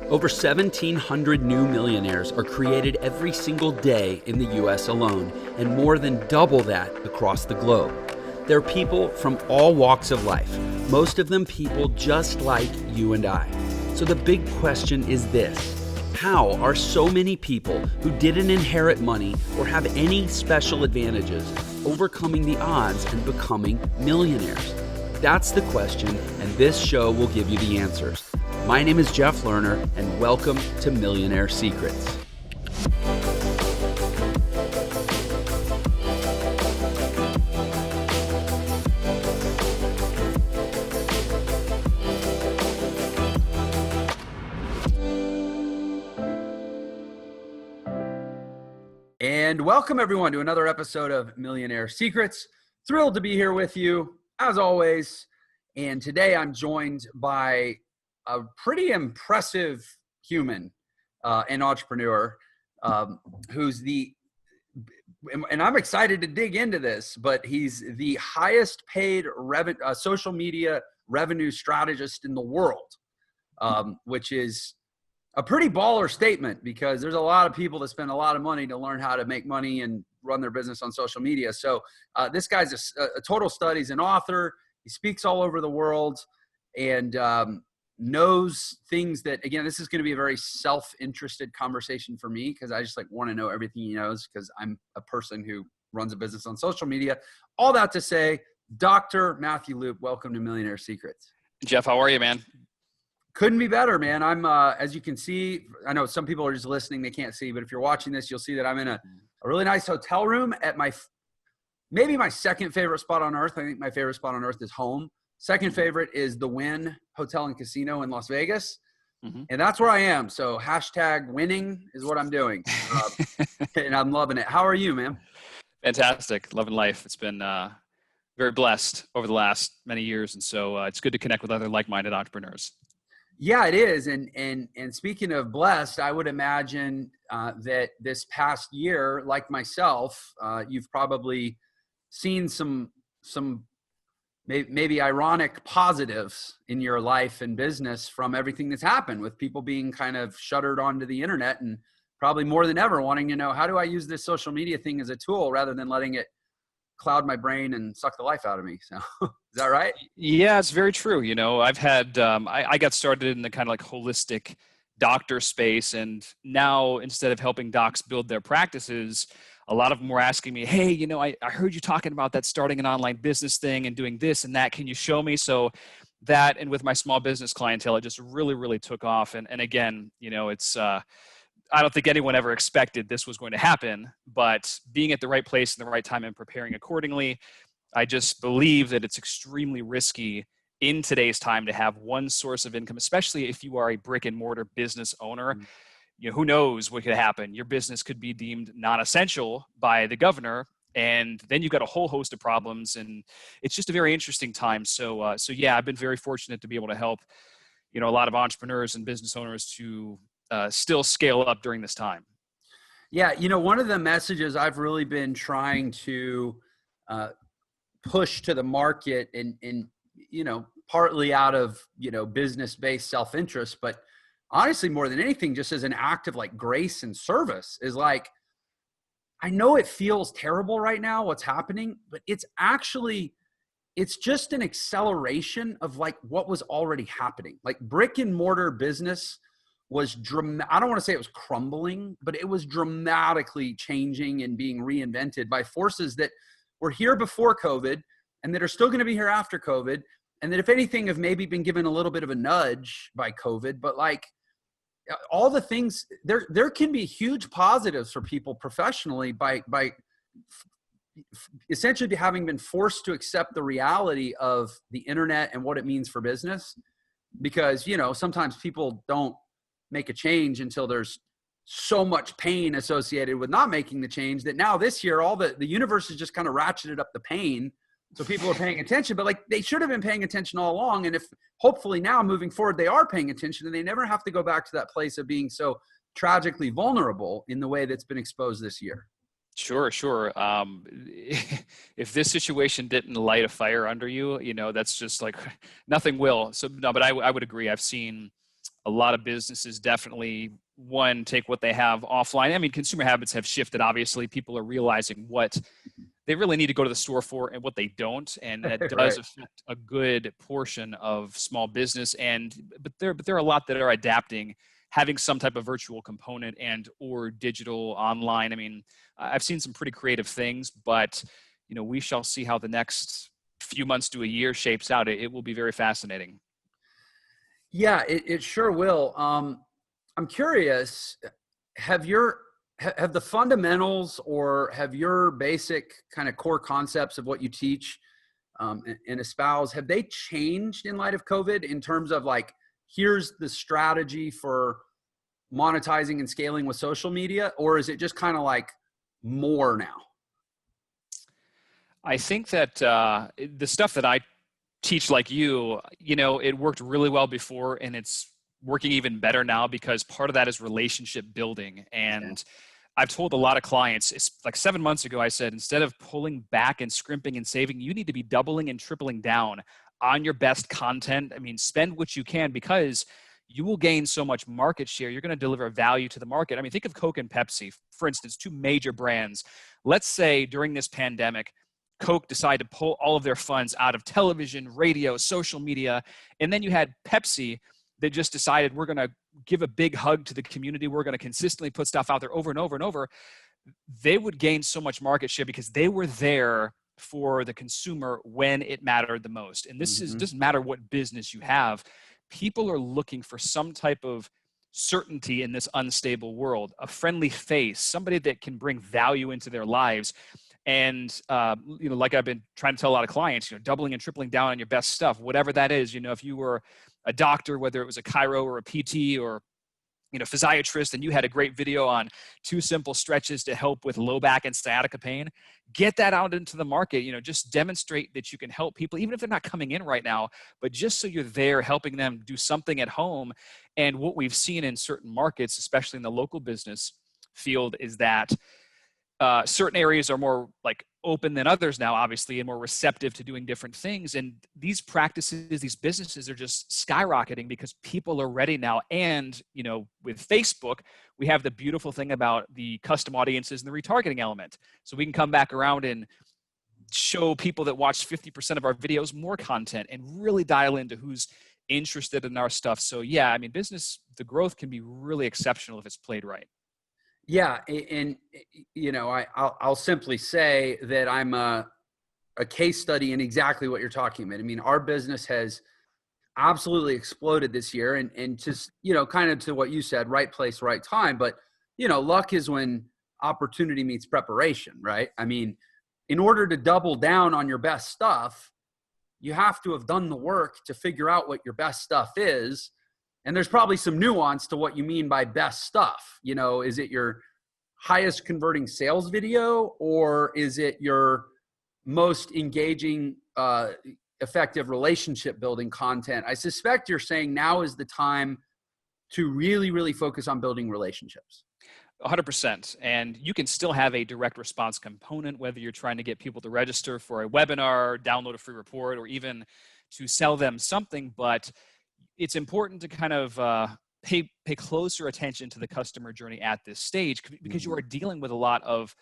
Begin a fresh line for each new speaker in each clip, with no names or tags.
Over 1,700 new millionaires are created every single day in the US alone, and more than double that across the globe. They're people from all walks of life, most of them people just like you and I. So the big question is this: how are so many people who didn't inherit money or have any special advantages overcoming the odds and becoming millionaires? That's the question, and this show will give you the answers. My name is Jeff Lerner, and welcome to Millionaire Secrets. And welcome everyone to another episode of Millionaire Secrets. Thrilled to be here with you as always. And today I'm joined by a pretty impressive human and entrepreneur who's and I'm excited to dig into this, but he's the highest paid social media revenue strategist in the world, which is a pretty baller statement because there's a lot of people that spend a lot of money to learn how to make money and run their business on social media. So this guy's a total studies and author. He speaks all over the world and knows things that, again, this is going to be a very self-interested conversation for me because I just want to know everything he knows because I'm a person who runs a business on social media. All that to say, Dr. Matthew Loop, welcome to Millionaire Secrets.
Jeff, how are you, man?
Couldn't be better, man. I'm, as you can see, I know some people are just listening, they can't see, but if you're watching this, you'll see that I'm in a really nice hotel room at maybe my second favorite spot on earth. I think my favorite spot on earth is home. Second favorite is the Wynn Hotel and Casino in Las Vegas. Mm-hmm. And that's where I am. So hashtag winning is what I'm doing. And I'm loving it. How are you, man?
Fantastic. Loving life. It's been very blessed over the last many years. And so it's good to connect with other like-minded entrepreneurs.
Yeah, it is. And speaking of blessed, I would imagine that this past year, like myself, you've probably seen some maybe ironic positives in your life and business from everything that's happened with people being kind of shuttered onto the internet and probably more than ever wanting to know, how do I use this social media thing as a tool rather than letting it cloud my brain and suck the life out of me. So is that right?
Yeah, it's very true. You know, I've had, I got started in the kind of like holistic doctor space. And now instead of helping docs build their practices, a lot of them were asking me, hey, you know, I heard you talking about that starting an online business thing and doing this and that. Can you show me? So that, and with my small business clientele, it just really, really took off. And again, you know, it's, I don't think anyone ever expected this was going to happen, but being at the right place in the right time and preparing accordingly, I just believe that it's extremely risky in today's time to have one source of income, especially if you are a brick and mortar business owner. Mm-hmm. You know, who knows what could happen? Your business could be deemed non-essential by the governor, and then you've got a whole host of problems, and it's just a very interesting time. So yeah, I've been very fortunate to be able to help, you know, a lot of entrepreneurs and business owners to still scale up during this time.
Yeah. You know, one of the messages I've really been trying to push to the market and, you know, partly out of, you know, business-based self-interest, but honestly, more than anything, just as an act of like grace and service is like, I know it feels terrible right now, what's happening, but it's just an acceleration of like what was already happening. Like brick and mortar business was I don't want to say it was crumbling, but it was dramatically changing and being reinvented by forces that were here before COVID and that are still going to be here after COVID. And that if anything have maybe been given a little bit of a nudge by COVID, but like all the things there can be huge positives for people professionally by essentially having been forced to accept the reality of the internet and what it means for business. Because, you know, sometimes people don't make a change until there's so much pain associated with not making the change that now this year, all the universe has just kind of ratcheted up the pain. So people are paying attention, but like they should have been paying attention all along. And if hopefully now moving forward, they are paying attention and they never have to go back to that place of being so tragically vulnerable in the way that's been exposed this year.
Sure, sure. If this situation didn't light a fire under you, that's just like nothing will. So no, but I would agree. I've seen a lot of businesses definitely one take what they have offline. I mean, consumer habits have shifted. Obviously, people are realizing what they really need to go to the store for and what they don't, and that does
Right.
affect a good portion of small business. And but there are a lot that are adapting, having some type of virtual component and or digital online. I mean, I've seen some pretty creative things, but we shall see how the next few months to a year shapes out. It will be very fascinating.
Yeah, it sure will. I'm curious, have your have the fundamentals or have your basic kind of core concepts of what you teach and espouse, have they changed in light of COVID in terms of like, here's the strategy for monetizing and scaling with social media, or is it just kind of like more now?
I think that the stuff that I teach like it worked really well before and it's working even better now because part of that is relationship building.
Yeah.
And I've told a lot of clients, it's like 7 months ago, I said, instead of pulling back and scrimping and saving, you need to be doubling and tripling down on your best content. I mean, spend what you can because you will gain so much market share. You're going to deliver value to the market. I mean, think of Coke and Pepsi, for instance, two major brands. Let's say during this pandemic, Coke decided to pull all of their funds out of television, radio, social media, and then you had Pepsi that just decided we're going to give a big hug to the community. We're going to consistently put stuff out there over and over and over. They would gain so much market share because they were there for the consumer when it mattered the most. And this is
Mm-hmm.
doesn't matter what business you have. People are looking for some type of certainty in this unstable world, a friendly face, somebody that can bring value into their lives. And like I've been trying to tell a lot of clients, doubling and tripling down on your best stuff, whatever that is. If you were a doctor, whether it was a chiro or a PT or physiatrist, and you had a great video on 2 simple stretches to help with low back and sciatica pain, get that out into the market. Just demonstrate that you can help people, even if they're not coming in right now, but just so you're there helping them do something at home. And what we've seen in certain markets, especially in the local business field, is that certain areas are more like open than others now, obviously, and more receptive to doing different things. And these practices, these businesses are just skyrocketing because people are ready now. And, with Facebook, we have the beautiful thing about the custom audiences and the retargeting element. So we can come back around and show people that watch 50% of our videos more content and really dial into who's interested in our stuff. So yeah, I mean, the growth can be really exceptional if it's played right.
Yeah, and I'll simply say that I'm a case study in exactly what you're talking about. I mean, our business has absolutely exploded this year, and just kind of to what you said, right place, right time. But luck is when opportunity meets preparation, right? I mean, in order to double down on your best stuff, you have to have done the work to figure out what your best stuff is. And there's probably some nuance to what you mean by best stuff. Is it your highest converting sales video, or is it your most engaging, effective relationship building content? I suspect you're saying now is the time to really, really focus on building relationships.
100%. And you can still have a direct response component, whether you're trying to get people to register for a webinar, download a free report, or even to sell them something. But it's important to kind of pay closer attention to the customer journey at this stage because you are dealing with a lot of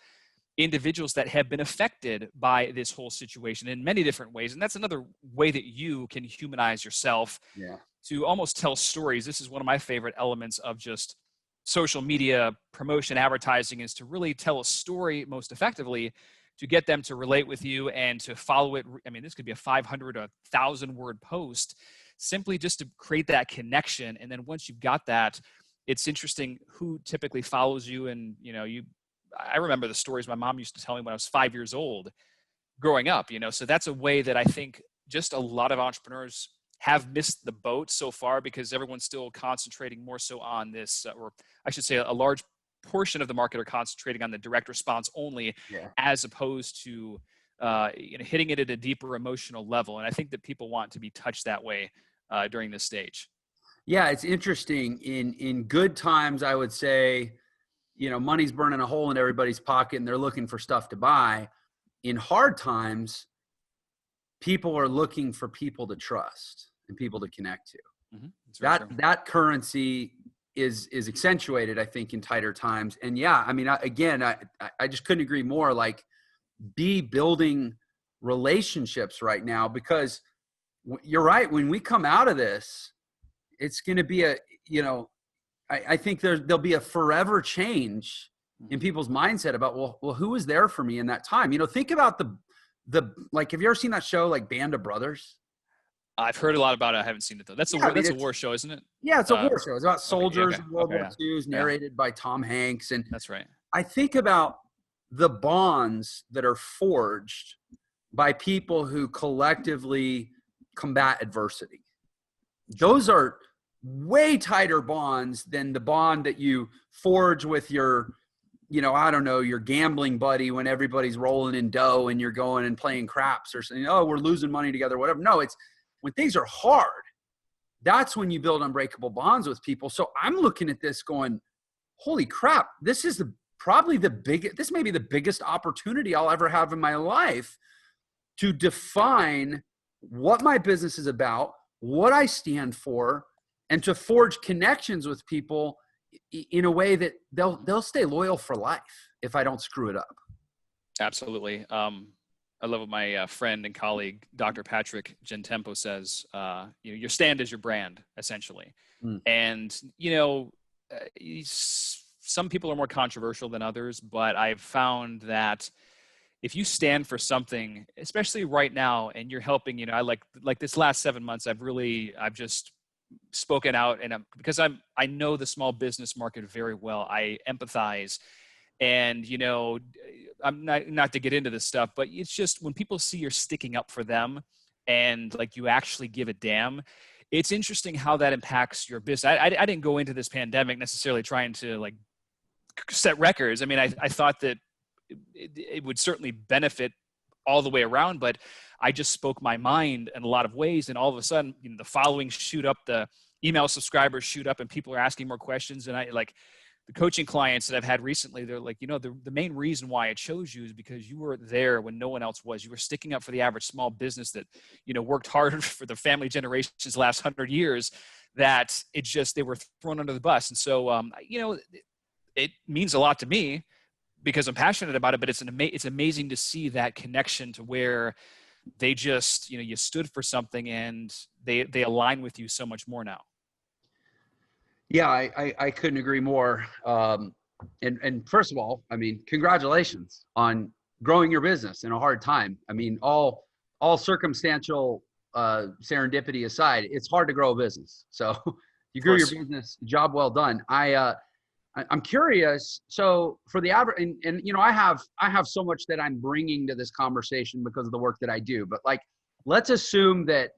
individuals that have been affected by this whole situation in many different ways. And that's another way that you can humanize yourself
Yeah.
to almost tell stories. This is one of my favorite elements of just social media promotion advertising, is to really tell a story most effectively to get them to relate with you and to follow it. I mean, this could be a 500 or 1,000 word post, simply just to create that connection. And then once you've got that, it's interesting who typically follows you. And, I remember the stories my mom used to tell me when I was 5 years old growing up, so that's a way that I think just a lot of entrepreneurs have missed the boat so far because everyone's still concentrating more so on this, or I should say a large portion of the market are concentrating on the direct response only,
Yeah.
as opposed to hitting it at a deeper emotional level. And I think that people want to be touched that way during this stage.
Yeah, it's interesting. In good times, I would say, money's burning a hole in everybody's pocket and they're looking for stuff to buy. In hard times, people are looking for people to trust and people to connect to.
Mm-hmm.
That currency is accentuated, I think, in tighter times. And yeah, I mean, I just couldn't agree more. Like, be building relationships right now, because you're right. When we come out of this, it's going to be I think there'll be a forever change in people's mindset about, well, who was there for me in that time? Think about the like, have you ever seen that show, like Band of Brothers?
I've heard a lot about it. I haven't seen it though. That's a war show, isn't it?
Yeah, it's a war show. It's about soldiers in World War II. It's narrated by Tom Hanks. And
that's right.
I think about the bonds that are forged by people who collectively combat adversity. Those are way tighter bonds than the bond that you forge with your, your gambling buddy when everybody's rolling in dough and you're going and playing craps or something. Oh, we're losing money together, whatever. No, it's when things are hard, that's when you build unbreakable bonds with people. So I'm looking at this going, holy crap, this is this may be the biggest opportunity I'll ever have in my life to define what my business is about, what I stand for, and to forge connections with people in a way that they'll stay loyal for life if I don't screw it up.
Absolutely. I love what my friend and colleague, Dr. Patrick Gentempo says, your stand is your brand, essentially. And, some people are more controversial than others, but I've found that if you stand for something, especially right now, and you're helping, I like this last 7 months, I've just spoken out, and because I know the small business market very well. I empathize, and I'm not to get into this stuff, but it's just when people see you're sticking up for them and like you actually give a damn, it's interesting how that impacts your business. I didn't go into this pandemic necessarily trying to like set records. I mean, I thought that it would certainly benefit all the way around, but I just spoke my mind in a lot of ways. And all of a sudden, the following shoot up, the email subscribers shoot up, and people are asking more questions. And I like the coaching clients that I've had recently, they're like, the main reason why I chose you is because you were there when no one else was. You were sticking up for the average small business that, worked hard for the family generations last 100 years, that they were thrown under the bus. And so, it means a lot to me because I'm passionate about it, but it's amazing to see that connection to where they just, you stood for something and they align with you so much more now.
Yeah, I couldn't agree more. And first of all, I mean, congratulations on growing your business in a hard time. I mean, all circumstantial serendipity aside, it's hard to grow a business. So you grew your business, job well done. I'm curious. So for the average, and I have so much that I'm bringing to this conversation because of the work that I do, but like, let's assume that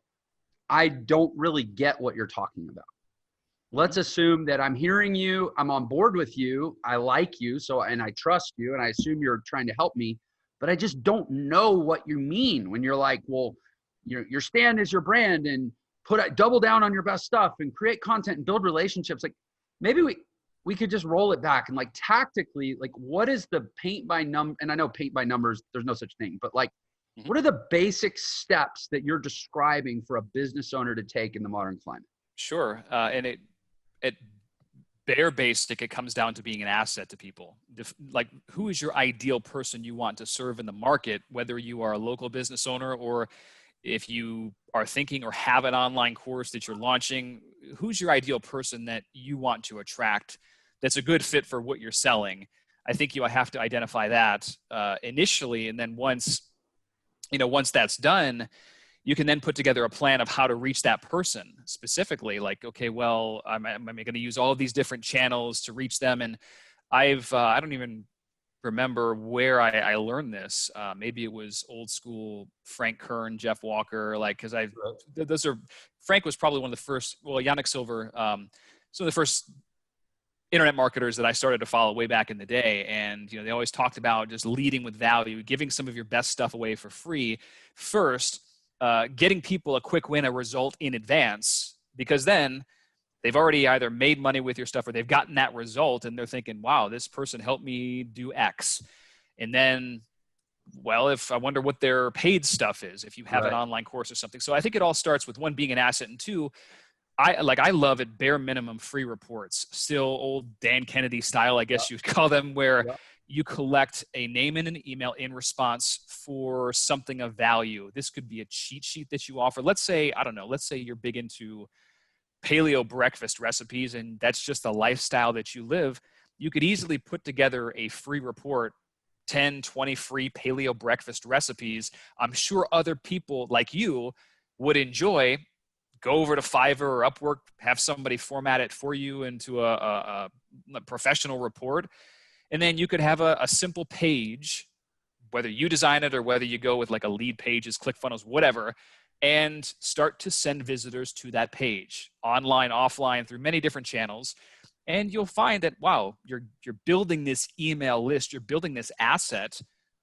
I don't really get what you're talking about. Let's assume that I'm hearing you, I'm on board with you, I like you, and I trust you, and I assume you're trying to help me, but I just don't know what you mean when you're like, well, your stand is your brand, and double down on your best stuff and create content and build relationships. Like, maybe we could just roll it back and like tactically, like, what is the paint by number? And I know paint by numbers, there's no such thing, but like, what are the basic steps that you're describing for a business owner to take in the modern climate?
Sure. And at bare basic, it comes down to being an asset to people. Like, who is your ideal person you want to serve in the market, whether you are a local business owner or if you are thinking or have an online course that you're launching, who's your ideal person that you want to attract that's a good fit for what you're selling? I think you have to identify that initially. And then once that's done, you can then put together a plan of how to reach that person specifically. Like, okay, well, I'm going to use all of these different channels to reach them. And I don't even remember where I learned this. Maybe it was old school Frank Kern, Jeff Walker, because Frank was probably one of the first, Yannick Silver, some of the first internet marketers that I started to follow way back in the day. And, they always talked about just leading with value, giving some of your best stuff away for free first, getting people a quick win, a result in advance, because then they've already either made money with your stuff or they've gotten that result and they're thinking, wow, this person helped me do X. And then, well, if I wonder what their paid stuff is, if you have an online course or something. So I think it all starts with one, being an asset, and two, I love it, bare minimum free reports, still old Dan Kennedy style, I guess you'd call them, where you collect a name and an email in response for something of value. This could be a cheat sheet that you offer. Let's say, I don't know, let's say you're big into paleo breakfast recipes and that's just the lifestyle that you live. You could easily put together a free report, 10, 20 free paleo breakfast recipes. I'm sure other people like you would enjoy. Go over to Fiverr or Upwork, have somebody format it for you into a professional report. And then you could have a simple page, whether you design it or whether you go with like a lead pages, ClickFunnels, whatever, and start to send visitors to that page, online, offline, through many different channels. And you'll find that, wow, you're building this email list, you're building this asset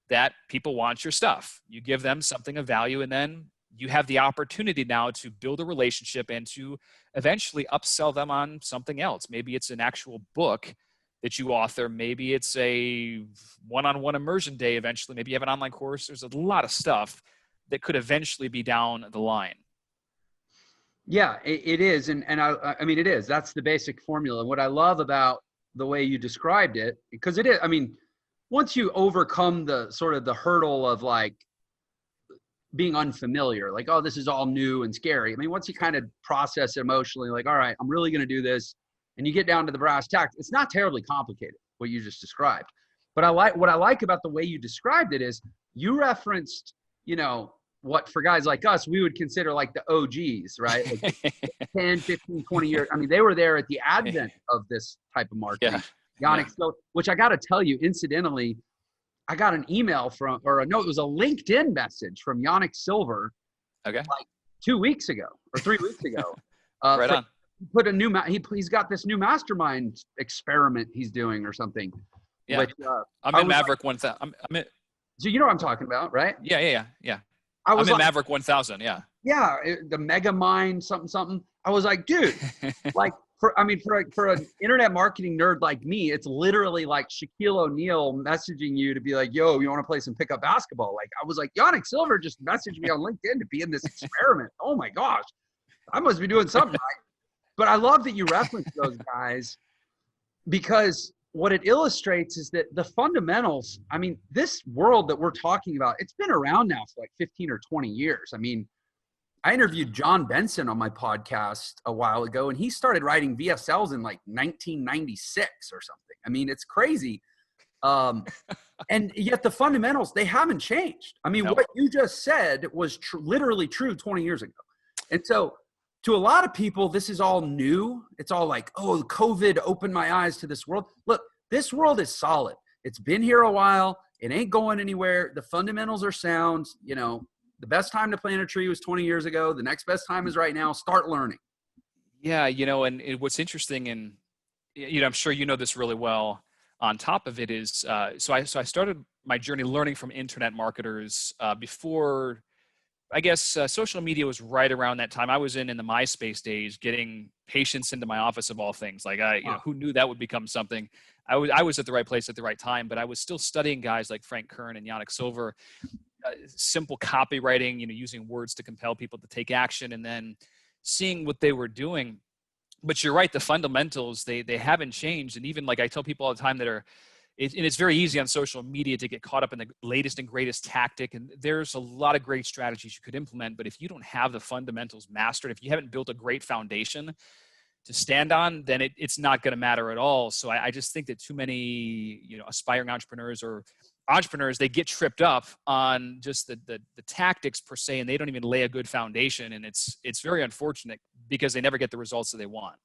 that people want your stuff. You give them something of value, and then you have the opportunity now to build a relationship and to eventually upsell them on something else. Maybe it's an actual book that you author. Maybe it's a one-on-one immersion day eventually. Maybe you have an online course. There's a lot of stuff that could eventually be down the line.
Yeah, it is. And I mean, it is. That's the basic formula. What I love about the way you described it, because it is, I mean, once you overcome the sort of the hurdle of like being unfamiliar, like, oh, this is all new and scary. I mean, once you kind of process it emotionally, like, all right, I'm really going to do this. And you get down to the brass tacks, it's not terribly complicated, what you just described. But what I like about the way you described it is you referenced, you know, what for guys like us, we would consider like the OGs, right? Like 10, 15, 20 years. I mean, they were there at the advent of this type of marketing. Yannick, so, which I got to tell you, incidentally, I got an email from, or no, it was a LinkedIn message from Yannick Silver, like 2 weeks ago or 3 weeks ago.
Right on.
Put a new, he's got this new mastermind experiment he's doing or something.
Yeah,
which,
I'm in Maverick 1000. I'm in.
So you know what I'm talking about, right?
Yeah.
I'm
in Maverick 1000. Yeah.
Yeah, the Mega Mind something. I was like, dude, like for an internet marketing nerd like me, it's literally like Shaquille O'Neal messaging you to be like, yo, you want to play some pickup basketball? Like I was like, Yannick Silver just messaged me on LinkedIn to be in this experiment. Oh my gosh, I must be doing something right. But I love that you reference those guys, because what it illustrates is that the fundamentals, I mean, this world that we're talking about, it's been around now for like 15 or 20 years. I mean, I interviewed John Benson on my podcast a while ago, and he started writing VSLs in like 1996 or something. I mean, it's crazy. And yet the fundamentals, they haven't changed. I mean, what you just said was literally true 20 years ago. And so to a lot of people, this is all new. It's all like, oh, COVID opened my eyes to this world. Look, this world is solid. It's been here a while. It ain't going anywhere. The fundamentals are sound. You know, the best time to plant a tree was 20 years ago. The next best time is right now. Start learning. Yeah,
you know, and what's interesting, and you know, I'm sure you know this really well. On top of it is, so I started my journey learning from internet marketers before. I guess social media was right around that time. I was in the MySpace days, getting patients into my office of all things. Like, you know, who knew that would become something? I was at the right place at the right time, but I was still studying guys like Frank Kern and Yannick Silver, simple copywriting, you know, using words to compel people to take action, and then seeing what they were doing. But you're right, the fundamentals, they haven't changed. And even like I tell people all the time that are, and it's very easy on social media to get caught up in the latest and greatest tactic. And there's a lot of great strategies you could implement. But if you don't have the fundamentals mastered, if you haven't built a great foundation to stand on, then it's not going to matter at all. So I just think that too many, you know, aspiring entrepreneurs or entrepreneurs, they get tripped up on just the tactics per se, and they don't even lay a good foundation. And it's very unfortunate because they never get the results that they want.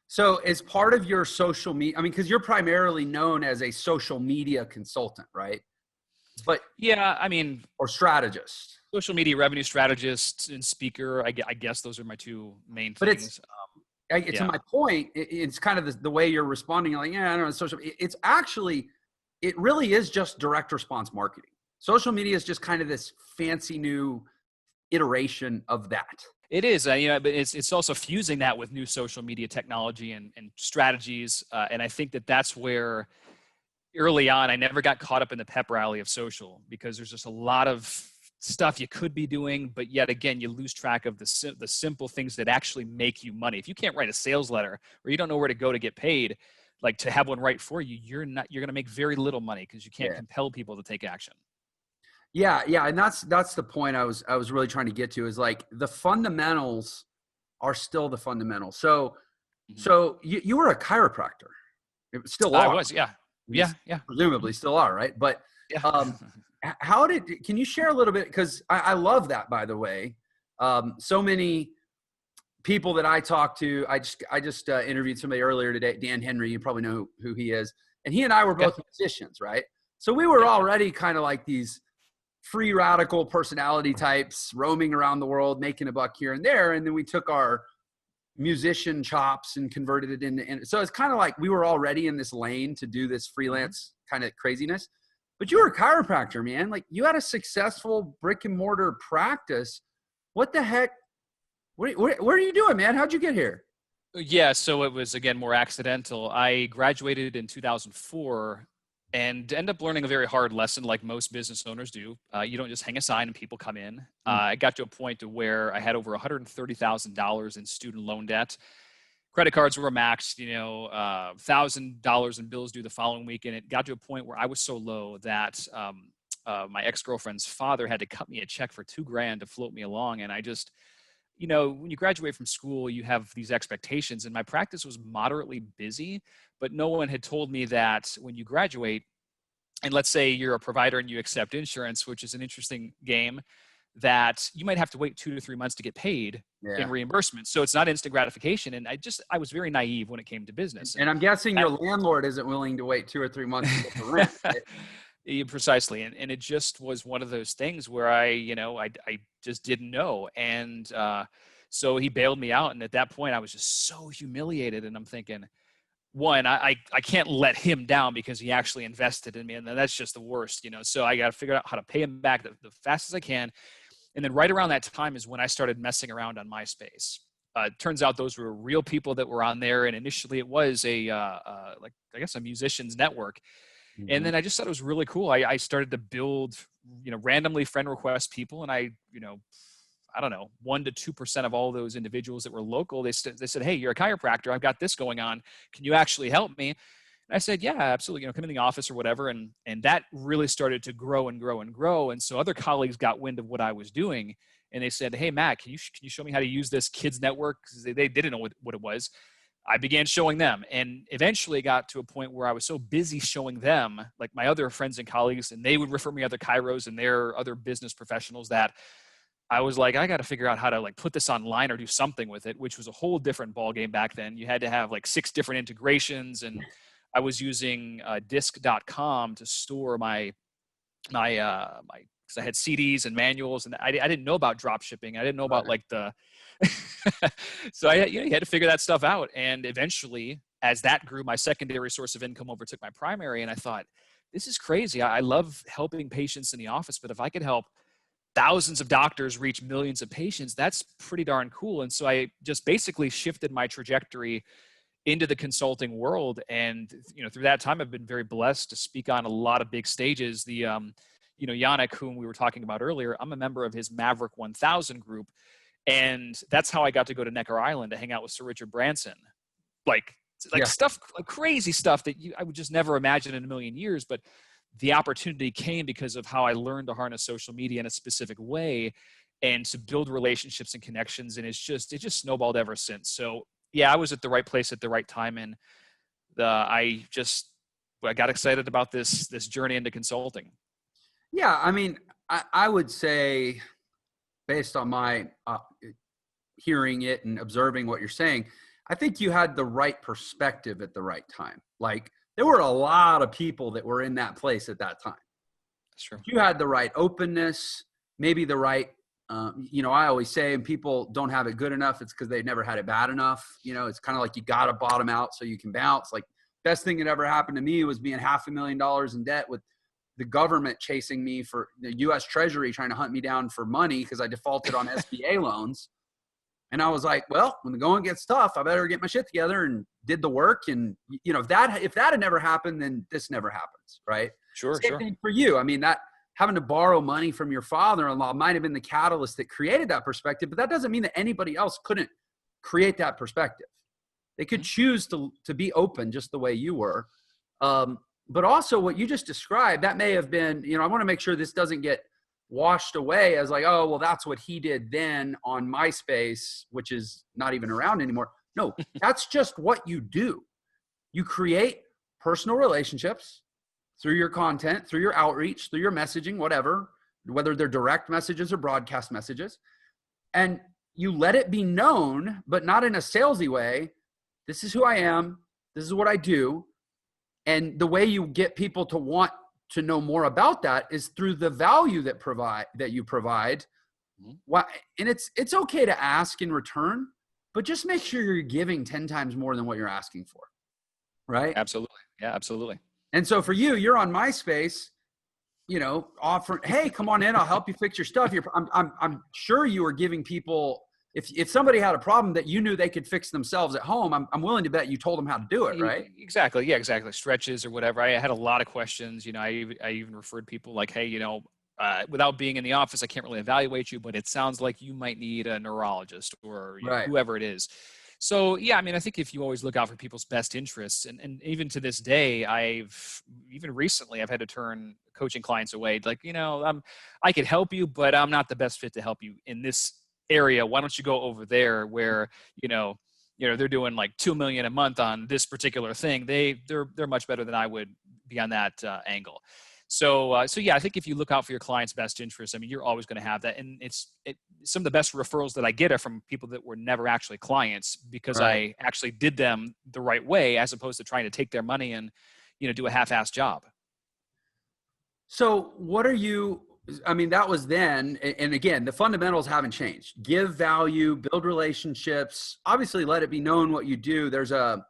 So as part of your social media, I mean, because you're primarily known as a social media consultant, right? But yeah, I mean, or strategist, social media revenue strategist and speaker. I guess those are my two main things. But to my point, it's kind of the way you're responding. You're like, yeah, I don't know, social. It's actually, it really is just direct response marketing. Social media is just kind of this fancy new iteration of that. It is, but it's also fusing that with new social media technology and strategies. And I think that that's where early on, I never got caught up in the pep rally of social, because there's just a lot of stuff you could be doing, but yet again, you lose track of the simple things that actually make you money. If you can't write a sales letter, or you don't know where to go to get paid, like to have one write for you, you're going to make very little money because you can't
Yeah.
compel people to take action.
Yeah. Yeah. And that's the point I was really trying to get to, is like the fundamentals are still the fundamentals. So,
Mhm.
so you were a chiropractor. It still
I
are.
was, yeah.
You
Yeah.
presumably still are, right? But
Yeah.
um, can you share a little bit? Because I love that, by the way. So many people that I talk to, I just interviewed somebody earlier today, Dan Henry. You probably know who he is, and he and I were
Okay.
both musicians, right? So we were
Yep.
already kind of like these free radical personality types roaming around the world, making a buck here and there, and then we took our musician chops and converted it into, and so it's kind of like we were already in this lane to do this
Mm-hmm.
freelance kind of craziness. But you were a chiropractor, man. Like, you had a successful brick and mortar practice. What the heck? What are you doing, man? How'd you get here?
Yeah, so it was, again, more accidental. I graduated in 2004 and end up learning a very hard lesson, like most business owners do. You don't just hang a sign and people come in.
Mm.
I got to a point to where I had over $130,000 in student loan debt. Credit cards were maxed, $1,000 in bills due the following week. And it got to a point where I was so low that my ex-girlfriend's father had to cut me a check for $2,000 to float me along. And I just, when you graduate from school, you have these expectations, and my practice was moderately busy, but no one had told me that when you graduate, and let's say you're a provider and you accept insurance, which is an interesting game, that you might have to wait 2 to 3 months to get paid in
Yeah.
reimbursement. So it's not instant gratification. And I was very naive when it came to business.
And
And
I'm guessing
that,
your landlord isn't willing to wait 2 or 3 months to get the rent, right?
yeah, precisely. And it just was one of those things where I just didn't know. And so he bailed me out. And at that point, I was just so humiliated. And I'm thinking, one, I can't let him down because he actually invested in me. And that's just the worst, So I got to figure out how to pay him back the fastest I can. And then right around that time is when I started messing around on MySpace. Turns out those were real people that were on there. And initially it was a musician's network. And
Mhm.
then I just thought it was really cool. I started to build, randomly friend request people. And I don't know, 1 to 2% of all those individuals that were local, they said, "Hey, you're a chiropractor. I've got this going on. Can you actually help me?" And I said, "Yeah, absolutely. Come in the office or whatever." And that really started to grow and grow and grow. And so other colleagues got wind of what I was doing, and they said, "Hey, Matt, can you show me how to use this kids network?" Because they didn't know what it was. I began showing them, and eventually got to a point where I was so busy showing them, like my other friends and colleagues, and they would refer me other chiros and their other business professionals, that I was like, I got to figure out how to put this online or do something with it, which was a whole different ball game back then. You had to have 6 different integrations, and I was using disc.com to store my because I had CDs and manuals, and I didn't know about drop shipping. I didn't know about
Right.
the so you had to figure that stuff out. And eventually, as that grew, my secondary source of income overtook my primary, and I thought, this is crazy. I love helping patients in the office, but if I could help thousands of doctors reach millions of patients, that's pretty darn cool. And so I just basically shifted my trajectory into the consulting world. And, through that time, I've been very blessed to speak on a lot of big stages. Yannick, whom we were talking about earlier, I'm a member of his Maverick 1000 group. And that's how I got to go to Necker Island to hang out with Sir Richard Branson. Like,
Yeah.
stuff, like crazy stuff that I would just never imagine in a million years. But the opportunity came because of how I learned to harness social media in a specific way and to build relationships and connections. And it just snowballed ever since. So yeah, I was at the right place at the right time. And I got excited about this journey into consulting.
Yeah. I mean, I would say, based on my hearing it and observing what you're saying, I think you had the right perspective at the right time. Like, there were a lot of people that were in that place at that time.
Sure.
You had the right openness, maybe the right, I always say, and people don't have it good enough, it's because they've never had it bad enough. It's kind of like you got to bottom out so you can bounce. Like, best thing that ever happened to me was being $500,000 in debt with the government chasing me, for the U.S. Treasury trying to hunt me down for money because I defaulted on SBA loans. And I was like, well, when the going gets tough, I better get my shit together, and did the work. And, you know, if that had never happened, then this never happens. Right.
Sure,
Same
sure.
thing for you. I mean, that having to borrow money from your father-in-law might have been the catalyst that created that perspective, but that doesn't mean that anybody else couldn't create that perspective. They could choose to be open just the way you were. But also what you just described, that may have been, you know, I want to make sure this doesn't get washed away as like, oh, well, that's what he did then on MySpace, which is not even around anymore. No, that's just what you do. You create personal relationships through your content, through your outreach, through your messaging, whatever, whether they're direct messages or broadcast messages. And you let it be known, but not in a salesy way. This is who I am. This is what I do. And the way you get people to want to know more about that is through the value that you provide. And it's okay to ask in return, but just make sure you're giving 10 times more than what you're asking for. Right?
Absolutely. Yeah, absolutely.
And so for you, you're on MySpace, you know, offering, hey, come on in, I'll help you fix your stuff. I'm sure you were giving people, if somebody had a problem that you knew they could fix themselves at home, I'm willing to bet you told them how to do it, right?
Exactly. Yeah, exactly. Stretches or whatever. I had a lot of questions. You know, I even referred people like, hey, you know, without being in the office, I can't really evaluate you, but it sounds like you might need a neurologist or you know, whoever it is. So, yeah, I mean, I think if you always look out for people's best interests, and even to this day, even recently, I've had to turn coaching clients away. Like, you know, I could help you, but I'm not the best fit to help you in this area. Why don't you go over there where, you know, they're doing like 2 million a month on this particular thing. They're much better than I would be on that angle. So yeah, I think if you look out for your client's best interests, I mean, you're always going to have that. And some of the best referrals that I get are from people that were never actually clients because I actually did them the right way, as opposed to trying to take their money and, you know, do a half-assed job.
So I mean, that was then, and again, the fundamentals haven't changed. Give value, build relationships, obviously let it be known what you do. There's a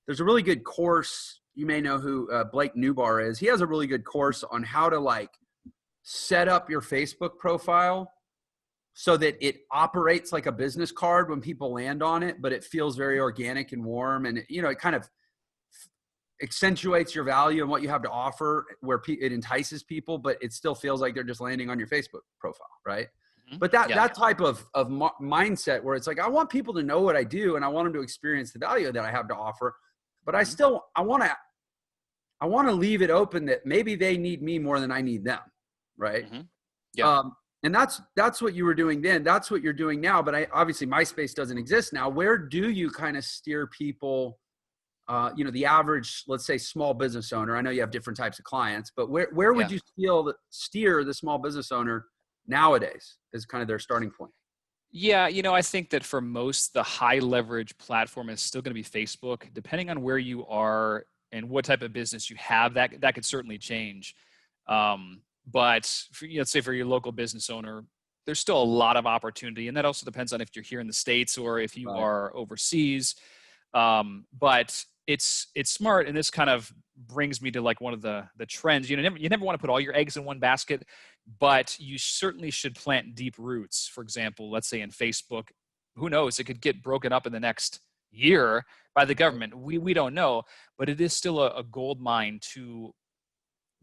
really good course. You may know who Blake Newbar is. He has a really good course on how to like set up your Facebook profile so that it operates like a business card when people land on it, but it feels very organic and warm. And, it kind of accentuates your value and what you have to offer where it entices people, but it still feels like they're just landing on your Facebook profile. Right. Mm-hmm. But that type of mindset where it's like, I want people to know what I do and I want them to experience the value that I have to offer. But I want to leave it open that maybe they need me more than I need them. Right. Mm-hmm. Yeah. And that's what you were doing then. That's what you're doing now. But obviously MySpace doesn't exist now. Where do you kind of steer people, the average, let's say, small business owner? I know you have different types of clients, but where would you steer the small business owner nowadays as kind of their starting point?
Yeah, I think that for most, the high leverage platform is still going to be Facebook. Depending on where you are and what type of business you have, that could certainly change. But let's say for your local business owner, there's still a lot of opportunity. And that also depends on if you're here in the States or if you are overseas. But it's smart. And this kind of brings me to like one of the trends. You never want to put all your eggs in one basket, but you certainly should plant deep roots. For example, let's say in Facebook, who knows, it could get broken up in the next year by the government. We don't know, but it is still a gold mine to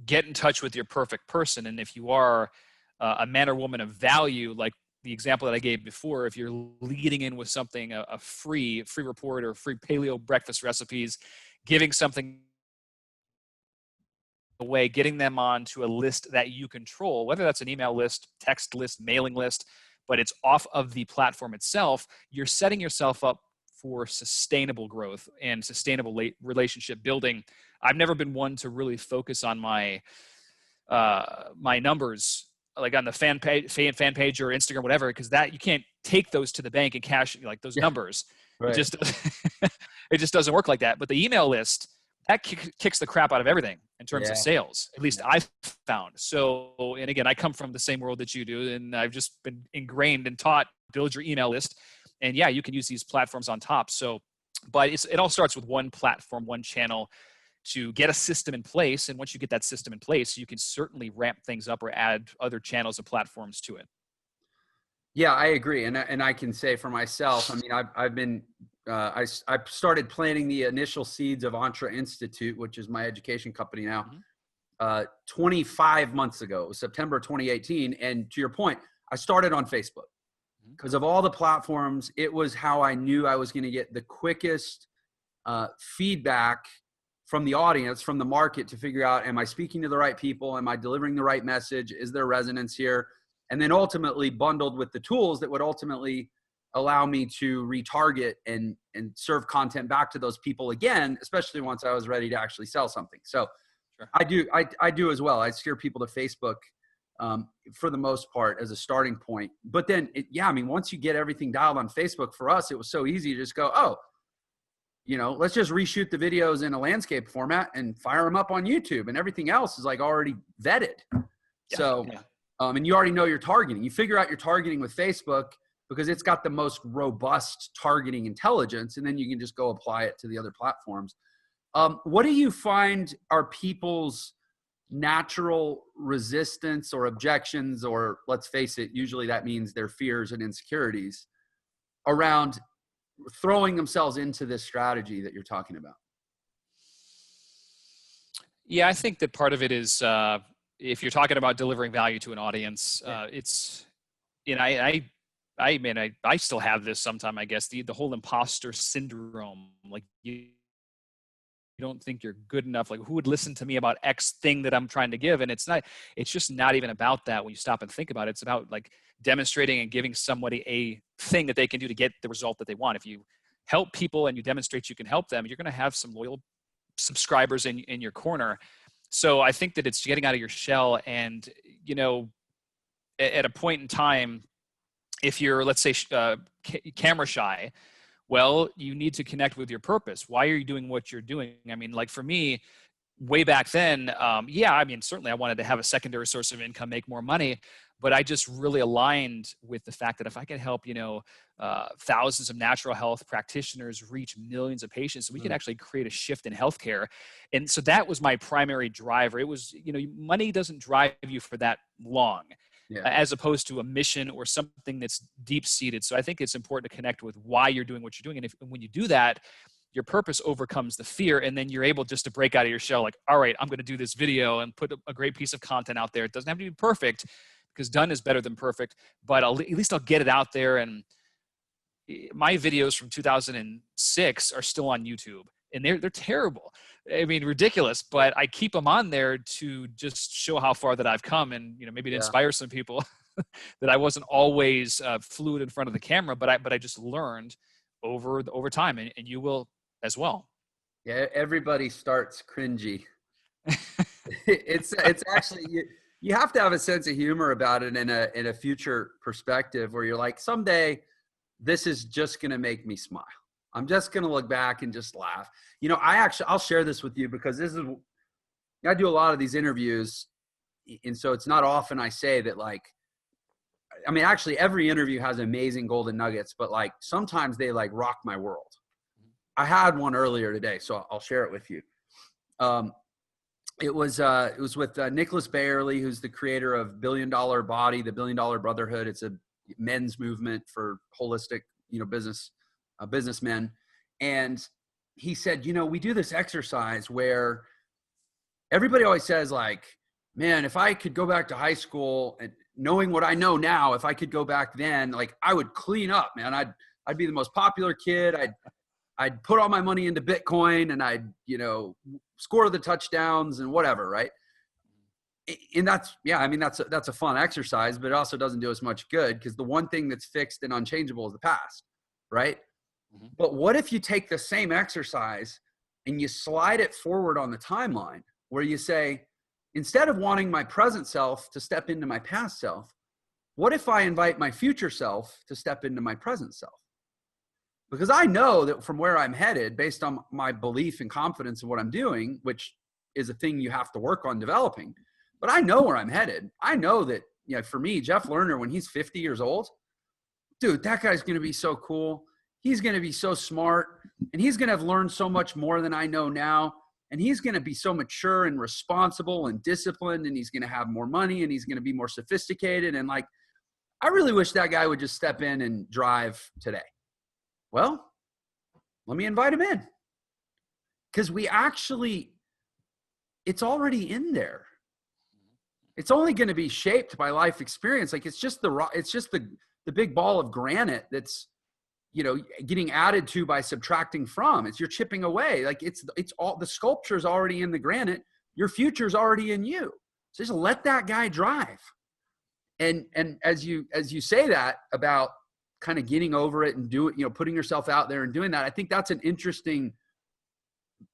get in touch with your perfect person. And if you are a man or woman of value, like the example that I gave before, if you're leading in with something, a free report or free paleo breakfast recipes, giving something away, getting them onto a list that you control, whether that's an email list, text list, mailing list, but it's off of the platform itself, you're setting yourself up for sustainable growth and sustainable relationship building. I've never been one to really focus on my numbers, like on the fan page or Instagram, whatever, because that you can't take those to the bank and cash like those numbers. Right. It just doesn't work like that. But the email list, that kicks the crap out of everything in terms of sales. At least I've found. So, and again, I come from the same world that you do, and I've just been ingrained and taught build your email list. And yeah, you can use these platforms on top. So, but it all starts with one platform, one channel, to get a system in place. And once you get that system in place, you can certainly ramp things up or add other channels and platforms to it.
Yeah, I agree. And I can say for myself, I mean, I've been, I started planting the initial seeds of Entre Institute, which is my education company now,
Mhm.
25 months ago. It was September 2018. And to your point, I started on Facebook
Mhm.
because of all the platforms. It was how I knew I was going to get the quickest feedback from the audience, from the market, to figure out, am I speaking to the right people? Am I delivering the right message? Is there resonance here? And then ultimately bundled with the tools that would ultimately allow me to retarget and serve content back to those people again, especially once I was ready to actually sell something. So
Sure.
I do as well. I steer people to Facebook for the most part as a starting point. But then, I mean, once you get everything dialed on Facebook, for us, it was so easy to just go, oh, let's just reshoot the videos in a landscape format and fire them up on YouTube, and everything else is like already vetted.
Yeah.
So,
Yeah.
and you already know your targeting. You figure out your targeting with Facebook because it's got the most robust targeting intelligence, and then you can just go apply it to the other platforms. What do you find are people's natural resistance or objections, or let's face it, usually that means their fears and insecurities around throwing themselves into this strategy that you're talking about?
Yeah, I think that part of it is if you're talking about delivering value to an audience,
Yeah.
it's, you know, I mean, I still have this sometime, I guess, the whole imposter syndrome. Like you don't think you're good enough. Like who would listen to me about X thing that I'm trying to give? And it's just not even about that when you stop and think about it. It's about like demonstrating and giving somebody a thing that they can do to get the result that they want. If you help people and you demonstrate you can help them, you're going to have some loyal subscribers in your corner. So I think that it's getting out of your shell. And, at a point in time, if you're, let's say, camera shy, well, you need to connect with your purpose. Why are you doing what you're doing? I mean, like for me, way back then, I mean, certainly I wanted to have a secondary source of income, make more money, but I just really aligned with the fact that if I could help, thousands of natural health practitioners reach millions of patients, we could actually create a shift in healthcare. And so that was my primary driver. It was, money doesn't drive you for that long,
Yeah.
as opposed to a mission or something that's deep seated. So I think it's important to connect with why you're doing what you're doing. And when you do that, your purpose overcomes the fear, and then you're able just to break out of your shell. Like, all right, I'm going to do this video and put a great piece of content out there. It doesn't have to be perfect because done is better than perfect, but at least I'll get it out there. And my videos from 2006 are still on YouTube, and they're terrible. I mean, ridiculous, but I keep them on there to just show how far that I've come, and maybe to
Yeah.
inspire some people that I wasn't always fluid in front of the camera, but I just learned over time, and you will as well.
Yeah. Everybody starts cringy. It's actually, you have to have a sense of humor about it in a future perspective where you're like, someday this is just going to make me smile. I'm just going to look back and just laugh. I'll share this with you because I do a lot of these interviews. And so it's not often I say that, like, I mean, actually every interview has amazing golden nuggets, but like sometimes they like rock my world. I had one earlier today, so I'll share it with you. It was with Nicholas Bayerly, who's the creator of Billion Dollar Body, the Billion Dollar Brotherhood. It's a men's movement for holistic, businessmen. And he said, we do this exercise where everybody always says, like, man, if I could go back to high school and knowing what I know now, if I could go back then, like, I would clean up, man. I'd be the most popular kid. I'd put all my money into Bitcoin, and I'd, score the touchdowns and whatever. Right. And that's a fun exercise, but it also doesn't do us much good because the one thing that's fixed and unchangeable is the past. Right.
Mm-hmm.
But what if you take the same exercise and you slide it forward on the timeline where you say, instead of wanting my present self to step into my past self, what if I invite my future self to step into my present self? Because I know that from where I'm headed, based on my belief and confidence in what I'm doing, which is a thing you have to work on developing, but I know where I'm headed. I know that, for me, Jeff Lerner, when he's 50 years old, dude, that guy's going to be so cool. He's going to be so smart, and he's going to have learned so much more than I know now. And he's going to be so mature and responsible and disciplined, and he's going to have more money, and he's going to be more sophisticated. And like, I really wish that guy would just step in and drive today. Well, let me invite him in, because it's already in there. It's only going to be shaped by life experience. Like it's just the big ball of granite that's, getting added to by subtracting from. You're chipping away. Like it's all, the sculpture is already in the granite. Your future's already in you. So just let that guy drive. And as you say that about kind of getting over it and putting yourself out there and doing that, I think that's an interesting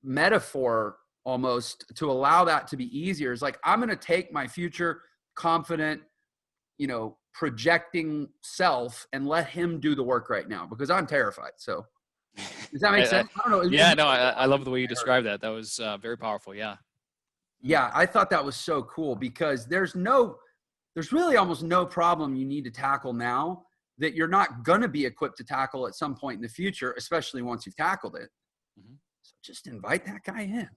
metaphor almost to allow that to be easier. It's like, I'm going to take my future confident, projecting self and let him do the work right now, because I'm terrified. So does that make sense? I don't know.
Yeah, no, I love the way you described that. That was very powerful. Yeah.
Yeah. I thought that was so cool, because there's really almost no problem you need to tackle now that you're not going to be equipped to tackle at some point in the future, especially once you've tackled it. Mm-hmm. So just invite that guy in.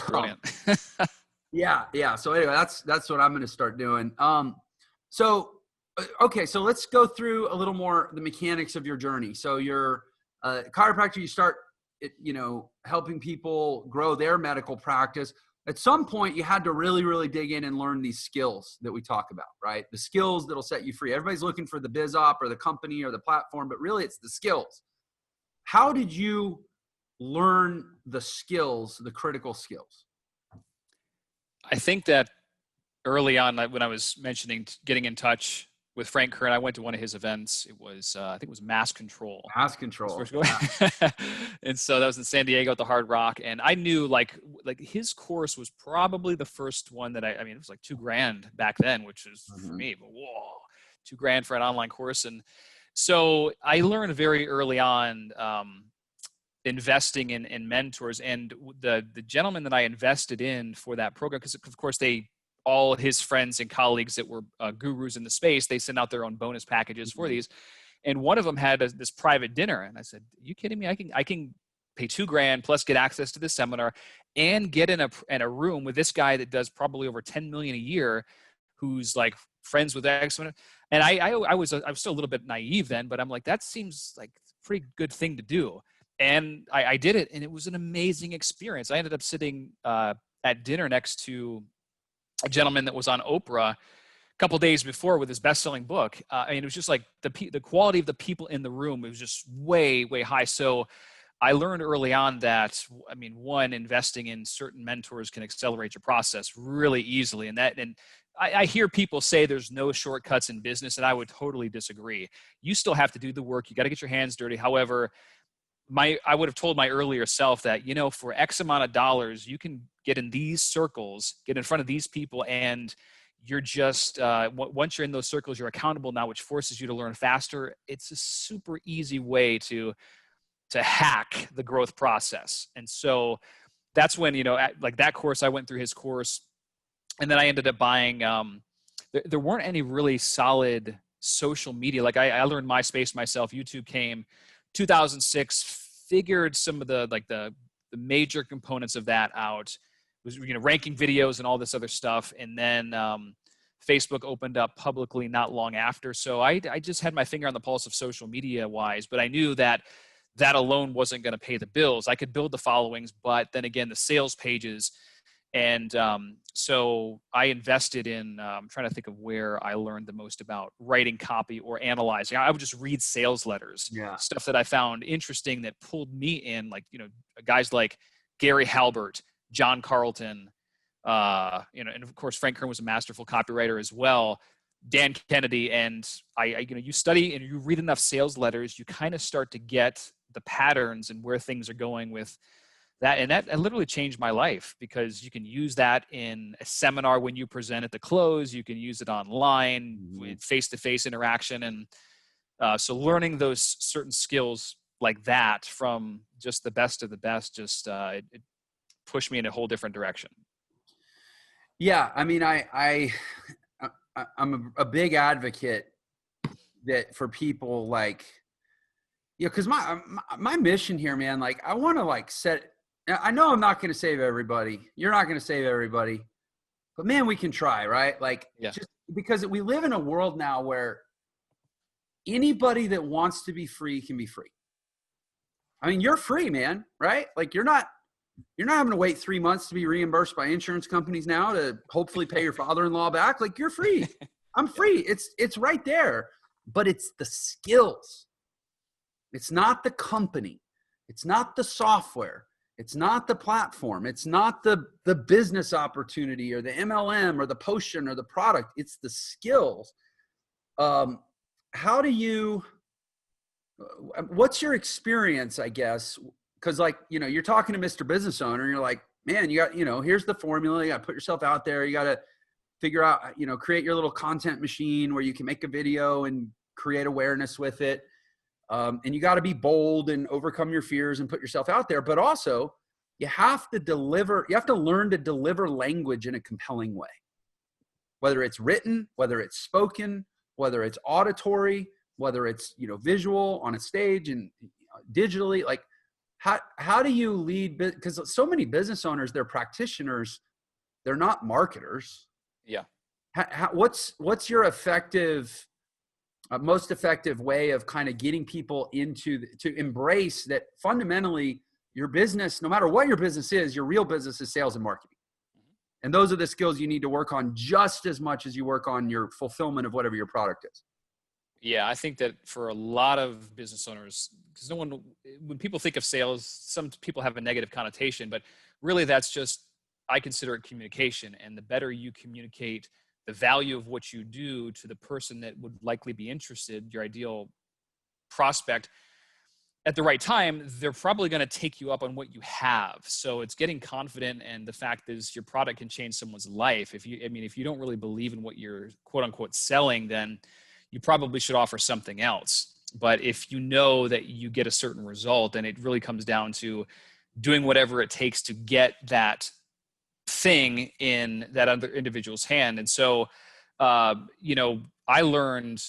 Brilliant.
Yeah. So anyway, that's what I'm going to start doing. Okay, so let's go through a little more the mechanics of your journey. So you're a chiropractor, you start, helping people grow their medical practice. At some point, you had to really, really dig in and learn these skills that we talk about, right? The skills that'll set you free. Everybody's looking for the biz op or the company or the platform, but really it's the skills. How did you learn the skills, the critical skills?
I think that early on, when I was mentioning getting in touch with Frank Kern, I went to one of his events. It was, I think it was Mass Control.
Mass Control.
Yeah. And so that was in San Diego at the Hard Rock. And I knew like his course was probably the first one that it was like $2,000 back then, which is for me, but whoa, $2,000 for an online course. And so I learned very early on, investing in mentors, and the gentleman that I invested in for that program, because of course all his friends and colleagues that were gurus in the space, they sent out their own bonus packages for these. And one of them had this private dinner. And I said, are you kidding me? I can pay $2,000 plus get access to this seminar and get in a room with this guy that does probably over 10 million a year, who's like friends with X. And I was still a little bit naive then, but I'm like, that seems like a pretty good thing to do. And I did it, and it was an amazing experience. I ended up sitting at dinner next to a gentleman that was on Oprah a couple days before with his best-selling book. It was just like the quality of the people in the room, it was just way, way high. So I learned early on that, one, investing in certain mentors can accelerate your process really easily. And I hear people say there's no shortcuts in business, and I would totally disagree. You still have to do the work. You got to get your hands dirty. However, I would have told my earlier self that, for X amount of dollars, you can get in these circles, get in front of these people, and you're just, once you're in those circles, you're accountable now, which forces you to learn faster. It's a super easy way to hack the growth process. And so that's when, like that course, I went through his course, and then I ended up buying, there weren't any really solid social media. Like I learned MySpace myself. YouTube came 2006, figured some of the major components of that out. It was, ranking videos and all this other stuff. And then Facebook opened up publicly not long after. So I just had my finger on the pulse of social media wise, but I knew that alone wasn't going to pay the bills. I could build the followings, but then again, the sales pages. And so I invested in, I'm trying to think of where I learned the most about writing copy or analyzing. I would just read sales letters, stuff that I found interesting that pulled me in, like, guys like Gary Halbert, John Carlton, and of course, Frank Kern was a masterful copywriter as well, Dan Kennedy. And you study and you read enough sales letters, you kind of start to get the patterns and where things are going with that. And that literally changed my life, because you can use that in a seminar when you present at the close, you can use it online with face-to-face interaction. And so learning those certain skills like that from just the best of the best, it pushed me in a whole different direction.
Yeah. I'm a big advocate that for people like, cause my mission here, man, like I want to I know I'm not going to save everybody. You're not going to save everybody, but man, we can try, right? Just because we live in a world now where anybody that wants to be free can be free. I mean, you're free, man, right? Like you're not having to wait 3 months to be reimbursed by insurance companies now to hopefully pay your father-in-law back. Like you're free. I'm free. It's right there, but it's the skills. It's not the company. It's not the software. It's not the platform. It's not the business opportunity or the MLM or the potion or the product. It's the skills. How do you, what's your experience, I guess? Because like, you know, you're talking to Mr. Business Owner and you're like, man, you got, you know, here's the formula. You got to put yourself out there. You got to figure out, you know, create your little content machine where you can make a video and create awareness with it. And you got to be bold and overcome your fears and put yourself out there. But also you have to learn to deliver language in a compelling way, whether it's written, whether it's spoken, whether it's auditory, whether it's, you know, visual on a stage and digitally. Like how do you lead? Because so many business owners, they're practitioners. They're not marketers.
Yeah.
What's your most effective way of kind of getting people to embrace that fundamentally your business, no matter what your business is, your real business is sales and marketing. And those are the skills you need to work on just as much as you work on your fulfillment of whatever your product is.
Yeah, I think that for a lot of business owners, because when people think of sales, some people have a negative connotation, but really that's just, I consider it communication. And the better you communicate the value of what you do to the person that would likely be interested, your ideal prospect, at the right time, they're probably going to take you up on what you have. So it's getting confident. And the fact is your product can change someone's life. If you don't really believe in what you're quote unquote selling, then you probably should offer something else. But if you know that you get a certain result, and it really comes down to doing whatever it takes to get that thing in that other individual's hand. And so, you know, I learned,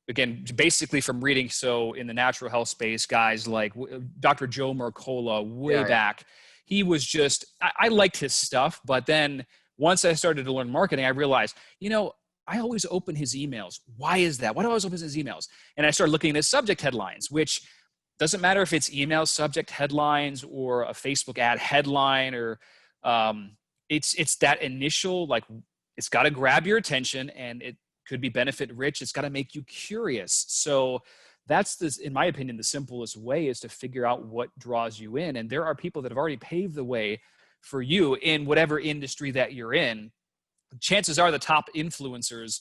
again, basically from reading. So in the natural health space, guys like Dr. Joe Mercola way back, he was just, I liked his stuff. But then once I started to learn marketing, I realized, you know, I always open his emails. Why is that? Why do I always open his emails? And I started looking at his subject headlines, which doesn't matter if it's email subject headlines or a Facebook ad headline, or it's that initial, like, it's got to grab your attention and it could be benefit rich. It's got to make you curious. So that's in my opinion, the simplest way is to figure out what draws you in. And there are people that have already paved the way for you in whatever industry that you're in. Chances are the top influencers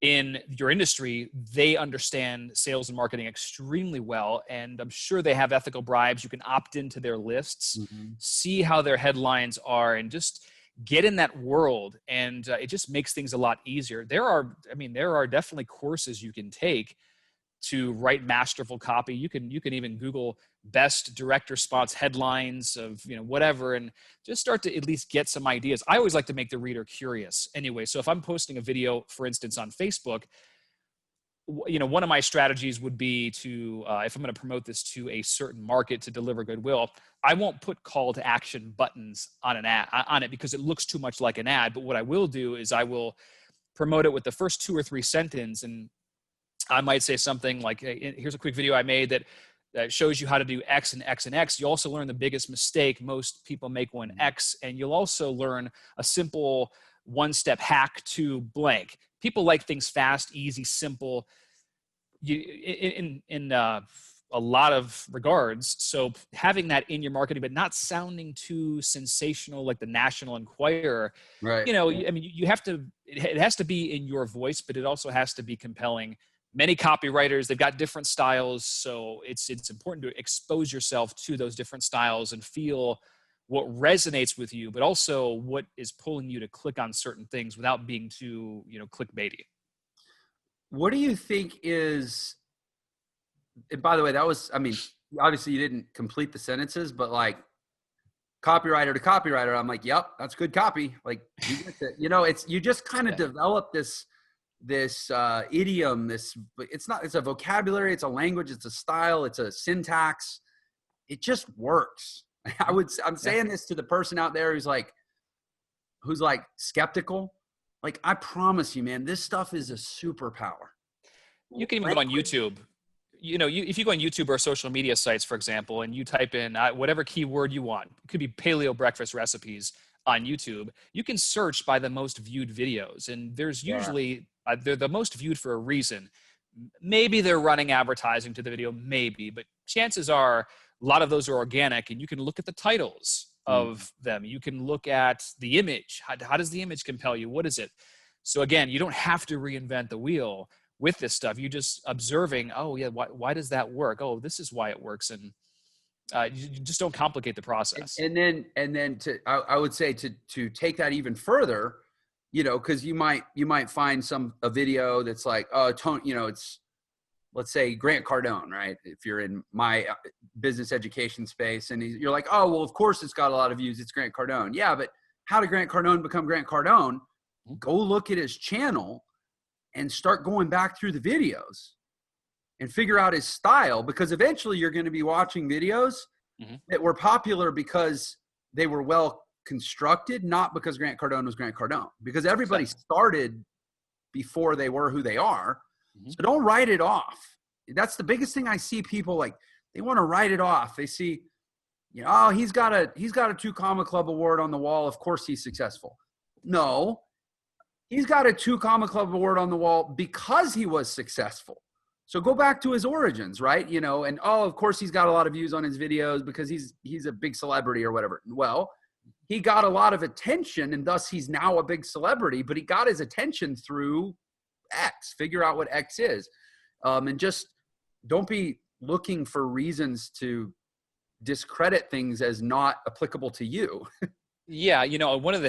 in your industry, they understand sales and marketing extremely well. And I'm sure they have ethical bribes. You can opt into their lists, see how their headlines are, and just get in that world. And it just makes things a lot easier. There are definitely courses you can take to write masterful copy. You can even Google best direct response headlines of, you know, whatever, and just start to at least get some ideas. I always like to make the reader curious anyway. So if I'm posting a video, for instance, on Facebook, you know, one of my strategies would be to, if I'm going to promote this to a certain market to deliver goodwill, I won't put call to action buttons on an ad on it because it looks too much like an ad. But what I will do is I will promote it with the first 2 or 3 sentences, and I might say something like, hey, here's a quick video I made that shows you how to do X and X and X. You also learn the biggest mistake most people make when X, and you'll also learn a simple one-step hack to blank. People like things fast, easy, simple. In a lot of regards. So having that in your marketing, but not sounding too sensational like the National Enquirer.
Right.
You know, I mean, you have to. It has to be in your voice, but it also has to be compelling. Many copywriters, they've got different styles, so it's important to expose yourself to those different styles and feel what resonates with you, but also what is pulling you to click on certain things without being too, you know, clickbaity.
What do you think is, and by the way, that was, I mean, obviously you didn't complete the sentences, but like copywriter to copywriter, I'm like, yep, that's good copy. Like, you get it. You know, it's, you just kind of develop this idiom, it's a vocabulary, it's a language, it's a style, it's a syntax. It just works. I'm saying this to the person out there who's like skeptical. Like, I promise you, man, this stuff is a superpower.
You can even go on YouTube. If you go on YouTube or social media sites, for example, and you type in whatever keyword you want, it could be paleo breakfast recipes on YouTube. You can search by the most viewed videos, and there's usually they're the most viewed for a reason. Maybe they're running advertising to the video, maybe, but chances are a lot of those are organic, and you can look at the titles of them. You can look at the image. How does the image compel you? What is it? So again, you don't have to reinvent the wheel with this stuff. You just observing, oh yeah, why does that work? Oh, this is why it works. And you just don't complicate the process.
And then I would say to take that even further, cause you might find a video that's like, it's, let's say Grant Cardone, right? If you're in my business education space and you're like, oh, well, of course it's got a lot of views. It's Grant Cardone. Yeah. But how did Grant Cardone become Grant Cardone? Go look at his channel and start going back through the videos and figure out his style, because eventually you're going to be watching videos that were popular because they were well constructed, not because Grant Cardone was Grant Cardone, because everybody started before they were who they are. So don't write it off. That's the biggest thing I see people like, they want to write it off. They see, oh, he's got a 2 Comma Club award on the wall. Of course he's successful. No, he's got a 2 Comma Club award on the wall because he was successful. So go back to his origins, right? And oh, of course he's got a lot of views on his videos because he's a big celebrity or whatever. Well, he got a lot of attention and thus he's now a big celebrity, but he got his attention through X. Figure out what X is. And just don't be looking for reasons to discredit things as not applicable to you.
Yeah, one of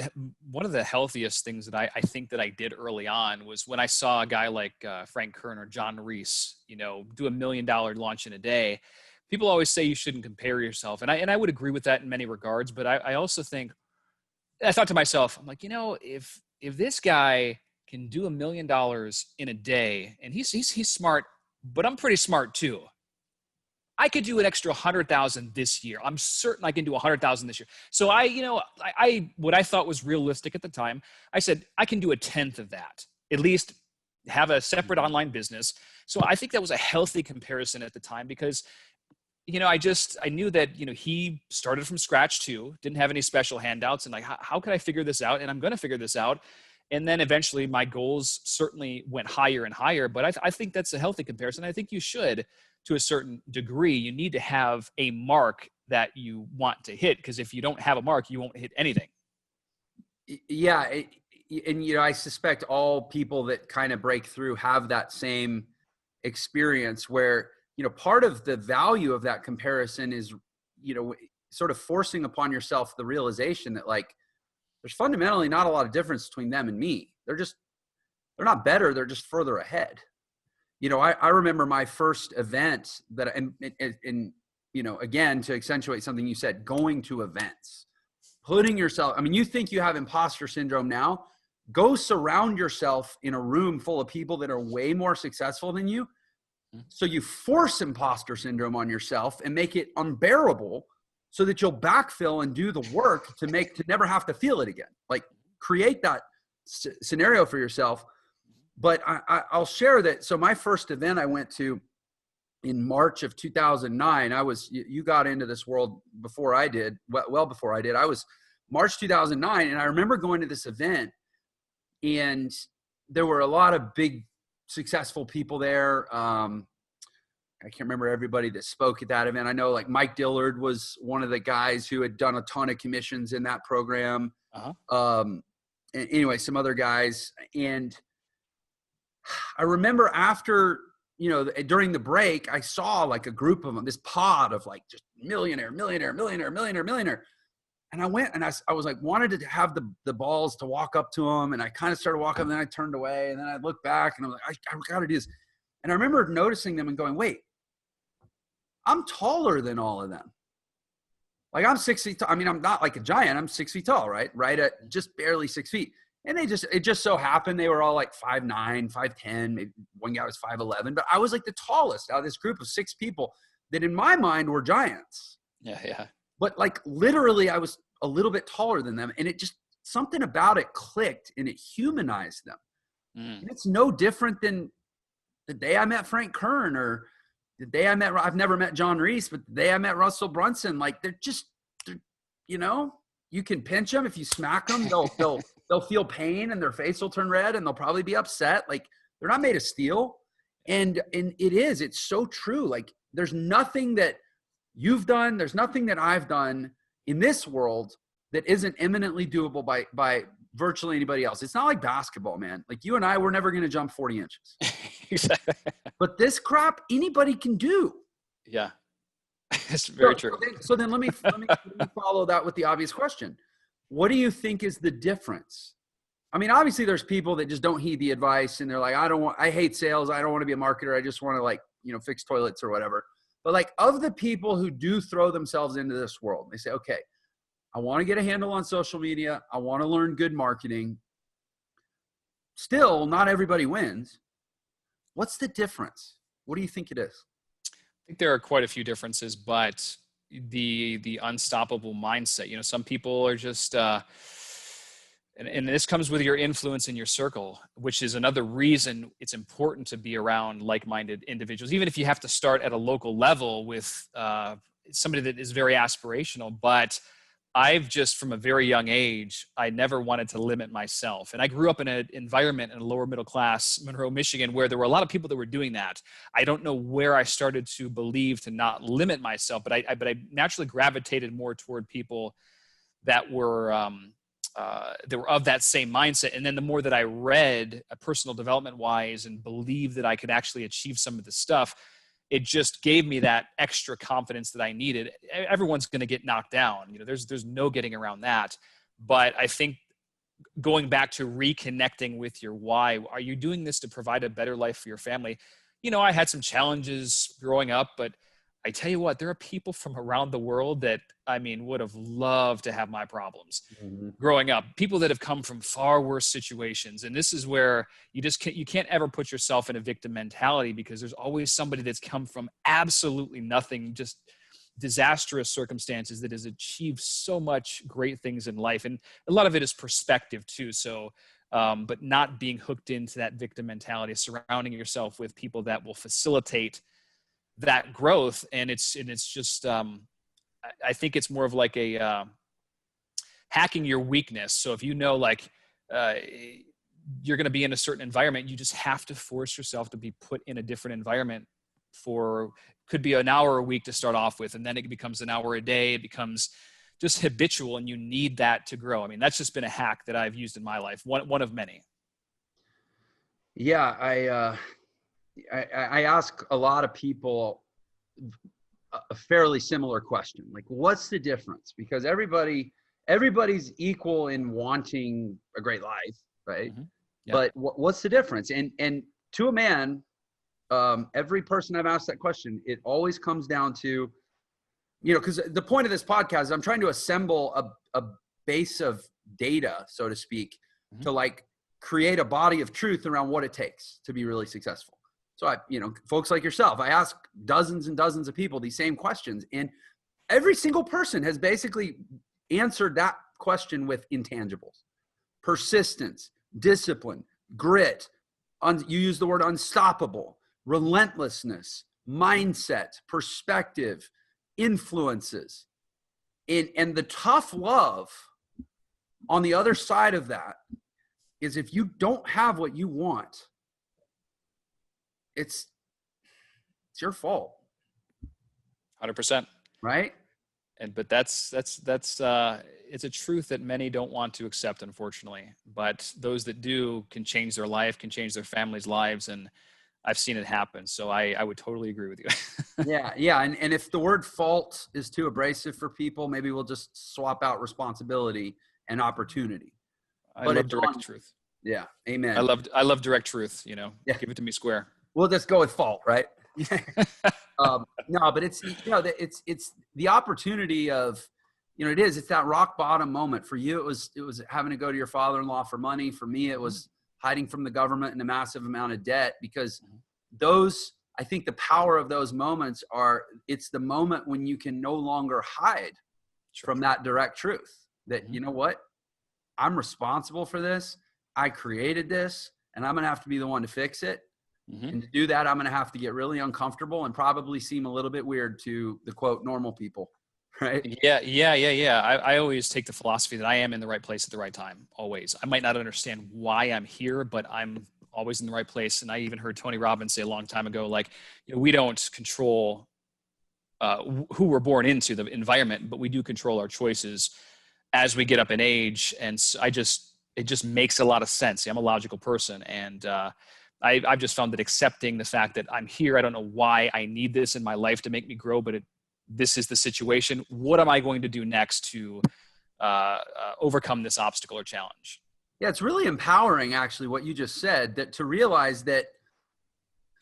the healthiest things that I think that I did early on was when I saw a guy like Frank Kern or John Reese, do $1 million launch in a day. People always say you shouldn't compare yourself, and I would agree with that in many regards. But I also think, I thought to myself, I'm like, if this guy can do $1 million in a day, and he's smart, but I'm pretty smart too. I could do an extra 100,000 this year. I'm certain I can do 100,000 this year. So what I thought was realistic at the time, I said, I can do a 10th of that, at least have a separate online business. So I think that was a healthy comparison at the time because, I knew that, he started from scratch too, didn't have any special handouts, and like, how could I figure this out? And I'm going to figure this out. And then eventually my goals certainly went higher and higher, but I think that's a healthy comparison. I think you should, to a certain degree. You need to have a mark that you want to hit, because if you don't have a mark, you won't hit anything.
Yeah. And, I suspect all people that kind of break through have that same experience where, part of the value of that comparison is, sort of forcing upon yourself the realization that like, there's fundamentally not a lot of difference between them and me. They're not better. They're just further ahead. I remember my first event that, and again, to accentuate something you said, going to events, putting yourself, you think you have imposter syndrome now, go surround yourself in a room full of people that are way more successful than you. So you force imposter syndrome on yourself and make it unbearable so that you'll backfill and do the work to never have to feel it again. Like create that scenario for yourself. But I'll share that. So my first event I went to in March of 2009, you got into this world before I did, well before I did. I was March 2009, and I remember going to this event, and there were a lot of big, successful people there. I can't remember everybody that spoke at that event. I know like Mike Dillard was one of the guys who had done a ton of commissions in that program. And anyway, some other guys. And I remember after, during the break, I saw like a group of them, this pod of like just millionaire. And I went and I was like, wanted to have the balls to walk up to them. And I kind of started walking, and then I turned away, and then I looked back and I was like, I got to do this. And I remember noticing them and going, wait, I'm taller than all of them. Like I'm 6 feet tall. I'm not like a giant. I'm 6 feet tall, right? Right at just barely 6 feet. And it just so happened they were all like 5'9", 5'10", maybe one guy was 5'11", but I was like the tallest out of this group of 6 people that in my mind were giants.
Yeah.
But like literally I was a little bit taller than them, and it just, something about it clicked and it humanized them. And it's no different than the day I met Frank Kern, or the day I've never met John Reese, but the day I met Russell Brunson, like they're you know, you can pinch them. If you smack them, they'll feel pain and their face will turn red and they'll probably be upset. Like they're not made of steel. And it's so true. Like there's nothing that you've done. There's nothing that I've done in this world that isn't eminently doable by virtually anybody else. It's not like basketball, man. Like you and I, we're never going to jump 40 inches.
Exactly.
But this crap, anybody can do.
Yeah. It's very true.
So then let me follow that with the obvious question. What do you think is the difference? I mean, obviously there's people that just don't heed the advice and they're like, I hate sales. I don't want to be a marketer. I just want to, like, you know, fix toilets or whatever. But like, of the people who do throw themselves into this world, they say, okay, I want to get a handle on social media. I want to learn good marketing. Still, not everybody wins. What's the difference? What do you think it is?
I think there are quite a few differences, but the unstoppable mindset, you know, some people are just, and this comes with your influence in your circle, which is another reason it's important to be around like-minded individuals, even if you have to start at a local level with somebody that is very aspirational. But I've just, from a very young age, I never wanted to limit myself. And I grew up in an environment in a lower middle class, Monroe, Michigan, where there were a lot of people that were doing that. I don't know where I started to believe to not limit myself, but I naturally gravitated more toward people that were of that same mindset. And then the more that I read personal development wise and believed that I could actually achieve some of the stuff, it just gave me that extra confidence that I needed. Everyone's going to get knocked down. You know, there's no getting around that. But I think going back to reconnecting with your why, are you doing this to provide a better life for your family? You know, I had some challenges growing up, but I tell you what, there are people from around the world that, I mean, would have loved to have my problems growing up. People that have come from far worse situations. And this is where you can't ever put yourself in a victim mentality, because there's always somebody that's come from absolutely nothing, just disastrous circumstances, that has achieved so much great things in life. And a lot of it is perspective too. So, but not being hooked into that victim mentality, surrounding yourself with people that will facilitate that growth. And it's just, I think it's more of like a hacking your weakness. So if you know, like, you're going to be in a certain environment, you just have to force yourself to be put in a different environment could be an hour a week to start off with. And then it becomes an hour a day. It becomes just habitual, and you need that to grow. I mean, that's just been a hack that I've used in my life. One of many.
Yeah. I ask a lot of people a fairly similar question, like, what's the difference? Because everybody's equal in wanting a great life, right? Mm-hmm. Yeah. But what's the difference? And to a man, every person I've asked that question, it always comes down to, you know, because the point of this podcast is I'm trying to assemble a base of data, so to speak, mm-hmm. to like create a body of truth around what it takes to be really successful. So folks like yourself, I ask dozens and dozens of people these same questions, and every single person has basically answered that question with intangibles: persistence, discipline, grit. You use the word unstoppable, relentlessness, mindset, perspective, influences. And the tough love on the other side of that is, if you don't have what you want, it's your fault.
100%.
Right.
But that's it's a truth that many don't want to accept, unfortunately. But those that do can change their life, can change their family's lives. And I've seen it happen. So I would totally agree with you.
Yeah. And if the word fault is too abrasive for people, maybe we'll just swap out responsibility and opportunity.
I love direct truth.
Yeah. Amen.
I love direct truth, yeah. Give it to me square.
We'll just go with fault, right? No, but it's, it's the opportunity of, it's that rock bottom moment. For you, it was having to go to your father-in-law for money. For me, it was hiding from the government in a massive amount of debt, because I think the power of those moments it's the moment when you can no longer hide from that direct truth that, you know what, I'm responsible for this. I created this, and I'm going to have to be the one to fix it. And to do that, I'm going to have to get really uncomfortable and probably seem a little bit weird to the quote normal people, right?
Yeah. I always take the philosophy that I am in the right place at the right time, always. I might not understand why I'm here, but I'm always in the right place. And I even heard Tony Robbins say a long time ago, like, we don't control who we're born into, the environment, but we do control our choices as we get up in age. And so it just makes a lot of sense. I'm a logical person. And I've just found that accepting the fact that I'm here, I don't know why I need this in my life to make me grow, but this is the situation. What am I going to do next to overcome this obstacle or challenge?
Yeah, it's really empowering, actually, what you just said, that to realize that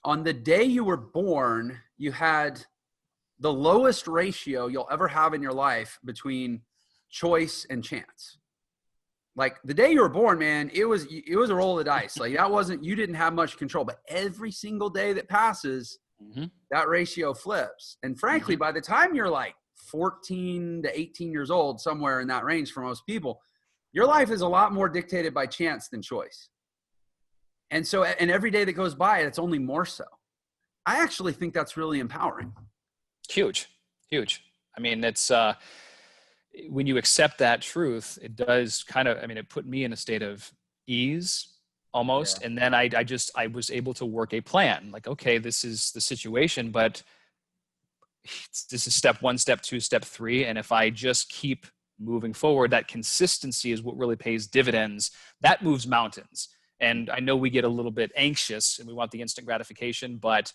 on the day you were born, you had the lowest ratio you'll ever have in your life between choice and chance. Like the day you were born, man, it was a roll of the dice. Like you didn't have much control, but every single day that passes, that ratio flips. And frankly, by the time you're like 14 to 18 years old, somewhere in that range for most people, your life is a lot more dictated by chance than choice. And so, and every day that goes by, it's only more so. I actually think that's really empowering.
Huge. I mean, it's, when you accept that truth, it does it put me in a state of ease almost. Yeah. And then I was able to work a plan. Like, okay, this is the situation, but this is step 1, step 2, step 3. And if I just keep moving forward, that consistency is what really pays dividends. That moves mountains. And I know we get a little bit anxious and we want the instant gratification, but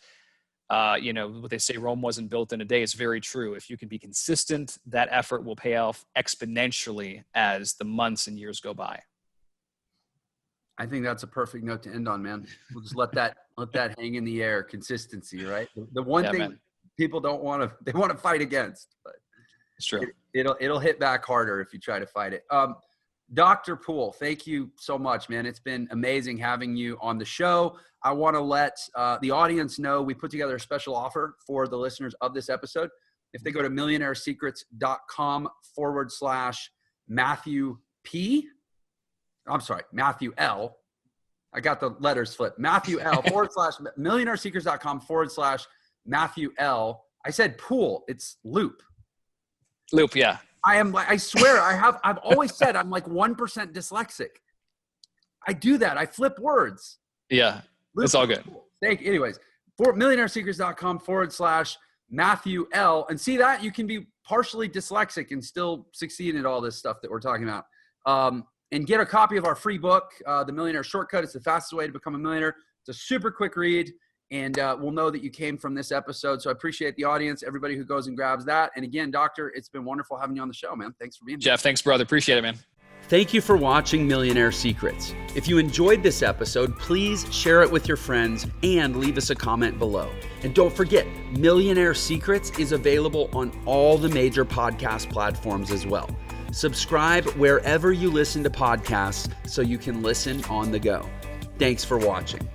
what they say, Rome wasn't built in a day. It's very true. If you can be consistent, that effort will pay off exponentially as the months and years go by.
I think that's a perfect note to end on, man. We'll just let that hang in the air. Consistency, right? The one thing people they want to fight against, but
it's true.
It'll hit back harder if you try to fight it. Dr. Poole, thank you so much, man. It's been amazing having you on the show. I want to let the audience know we put together a special offer for the listeners of this episode. If they go to millionairesecrets.com/Matthew P. I'm sorry, Matthew L. I got the letters flipped. Matthew L. millionairesecrets.com/Matthew L. I said Poole. It's Loop.
Loop, yeah.
I swear I've always said I'm like 1% dyslexic. I do that. I flip words.
Yeah. It's all good.
Anyways, for millionairesecrets.com/Matthew L. And see that you can be partially dyslexic and still succeed in all this stuff that we're talking about. And get a copy of our free book, The Millionaire Shortcut. It's the fastest way to become a millionaire. It's a super quick read. And we'll know that you came from this episode. So I appreciate the audience, everybody who goes and grabs that. And again, Doctor, it's been wonderful having you on the show, man. Thanks for being here.
Jeff, thanks, brother. Appreciate it, man.
Thank you for watching Millionaire Secrets. If you enjoyed this episode, please share it with your friends and leave us a comment below. And don't forget, Millionaire Secrets is available on all the major podcast platforms as well. Subscribe wherever you listen to podcasts so you can listen on the go. Thanks for watching.